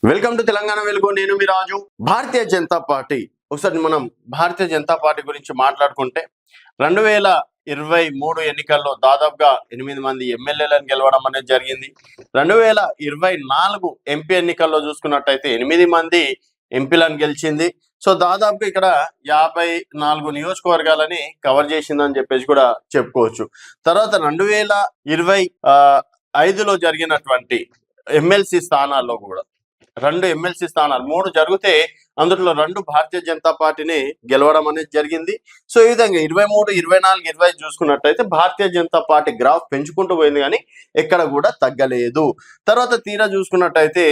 Welcome to Telangana వెలుగు. నేను మీ రాజు. Bharatiya Janata party, ఒకసారి మనం భారతీయ జనతా పార్టీ గురించి మాట్లాడుకుంటే 2023 ఎన్నికల్లో దాదాపుగా 8 మంది ఎమ్మెల్యేలను గెలవడం అనేది జరిగింది. 2024 ఎంపీ ఎన్నికల్లో చూసుకున్నట్టయితే 8 మంది ఎంపీలను గెలిచింది. సో దాదాపుగా ఇక్కడ 54 నియోజకవర్గాలని కవర్ చేసిందని చెప్పేసి కూడా చెప్పుకోవచ్చు. తర్వాత 2025లో జరిగినటువంటి ఎమ్మెల్సీ స్థానాల్లో కూడా 2 ఎమ్మెల్సీ స్థానాలు 3 జరిగితే అందులో 2 భారతీయ జనతా పార్టీని గెలవడం అనేది జరిగింది. సో ఈ విధంగా 23, 24, 25 చూసుకున్నట్టయితే భారతీయ జనతా పార్టీ గ్రాఫ్ పెంచుకుంటూ పోయింది, కానీ ఎక్కడ కూడా తగ్గలేదు. తర్వాత తీరా చూసుకున్నట్టయితే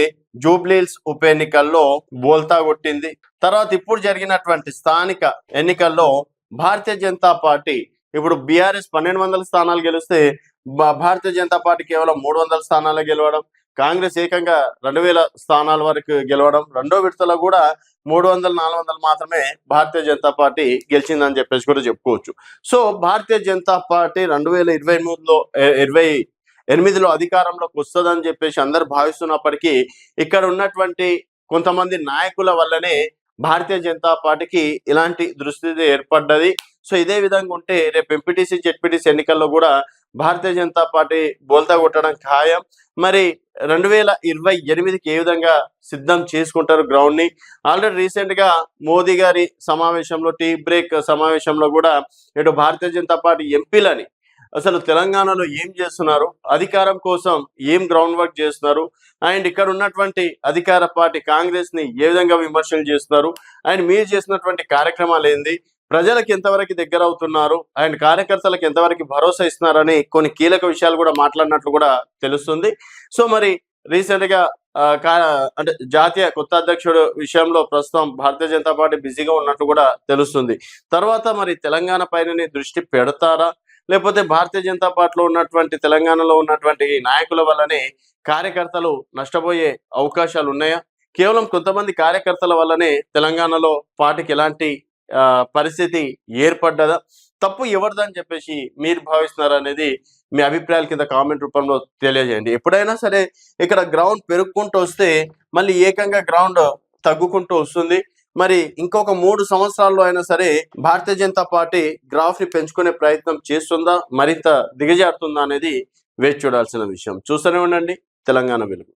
జూబ్లీహిల్స్ ఉప ఎన్నికల్లో బోల్తా కొట్టింది. తర్వాత ఇప్పుడు జరిగినటువంటి స్థానిక ఎన్నికల్లో భారతీయ జనతా పార్టీ ఇప్పుడు బీఆర్ఎస్ 1200 స్థానాలు గెలిస్తే భారతీయ జనతా పార్టీ కేవలం 300 స్థానాలు గెలవడం, కాంగ్రెస్ ఏకంగా 2000 స్థానాల వరకు గెలవడం, రెండో విడతలో కూడా 300, 400 మాత్రమే భారతీయ జనతా పార్టీ గెలిచిందని చెప్పేసి కూడా చెప్పుకోవచ్చు. సో భారతీయ జనతా పార్టీ 2028లో అధికారంలోకి వస్తుందని చెప్పేసి అందరు భావిస్తున్నప్పటికీ ఇక్కడ ఉన్నటువంటి కొంతమంది నాయకుల వల్లనే భారతీయ జనతా పార్టీకి ఇలాంటి దుస్థితి ఏర్పడ్డది. సో ఇదే విధంగా ఉంటే రేపు ఎంపీటీసీ, జెడ్పీటీసీ ఎన్నికల్లో కూడా భారతీయ జనతా పార్టీ బోల్తా కొట్టడం ఖాయం. మరి 2028కి ఏ విధంగా సిద్ధం చేసుకుంటారు గ్రౌండ్ ని? ఆల్రెడీ రీసెంట్ గా మోదీ గారి సమావేశంలో, టీ బ్రేక్ సమావేశంలో కూడా ఇటు భారతీయ జనతా పార్టీ ఎంపీలని అసలు తెలంగాణలో ఏం చేస్తున్నారు, అధికారం కోసం ఏం గ్రౌండ్ వర్క్ చేస్తున్నారు, అండ్ ఇక్కడ ఉన్నటువంటి అధికార పార్టీ కాంగ్రెస్ ని ఏ విధంగా విమర్శలు చేస్తున్నారు, అండ్ మీరు చేసినటువంటి కార్యక్రమాలు ఏంది, ప్రజలకు ఎంతవరకు దగ్గర అవుతున్నారు, అండ్ కార్యకర్తలకు ఎంతవరకు భరోసా ఇస్తున్నారని కొన్ని కీలక విషయాలు కూడా మాట్లాడినట్లు కూడా తెలుస్తుంది. సో మరి రీసెంట్ గా అంటే జాతీయ కొత్త అధ్యక్షుడు విషయంలో ప్రస్తుతం భారతీయ జనతా పార్టీ బిజీగా ఉన్నట్టు కూడా తెలుస్తుంది. తర్వాత మరి తెలంగాణ పైన దృష్టి పెడతారా, లేకపోతే భారతీయ జనతా పార్టీలో ఉన్నటువంటి తెలంగాణలో ఉన్నటువంటి నాయకుల వల్లనే కార్యకర్తలు నష్టపోయే అవకాశాలు ఉన్నాయా? కేవలం కొంతమంది కార్యకర్తల వల్లనే తెలంగాణలో పార్టీకి ఎలాంటి పరిస్థితి ఏర్పడ్డదా? తప్పు ఎవరిదని చెప్పేసి మీరు భావిస్తున్నారు అనేది మీ అభిప్రాయాల కింద కామెంట్ రూపంలో తెలియజేయండి. ఎప్పుడైనా సరే ఇక్కడ గ్రౌండ్ పెరుగుకుంటూ వస్తే మళ్ళీ ఏకంగా గ్రౌండ్ తగ్గుకుంటూ వస్తుంది. మరి ఇంకొక 3 సంవత్సరాల్లో అయినా సరే భారతీయ జనతా పార్టీ గ్రాఫ్ ని పెంచుకునే ప్రయత్నం చేస్తుందా, మరింత దిగజారుతుందా అనేది వేచి చూడాల్సిన విషయం. చూస్తూనే ఉండండి తెలంగాణ వెలుగు.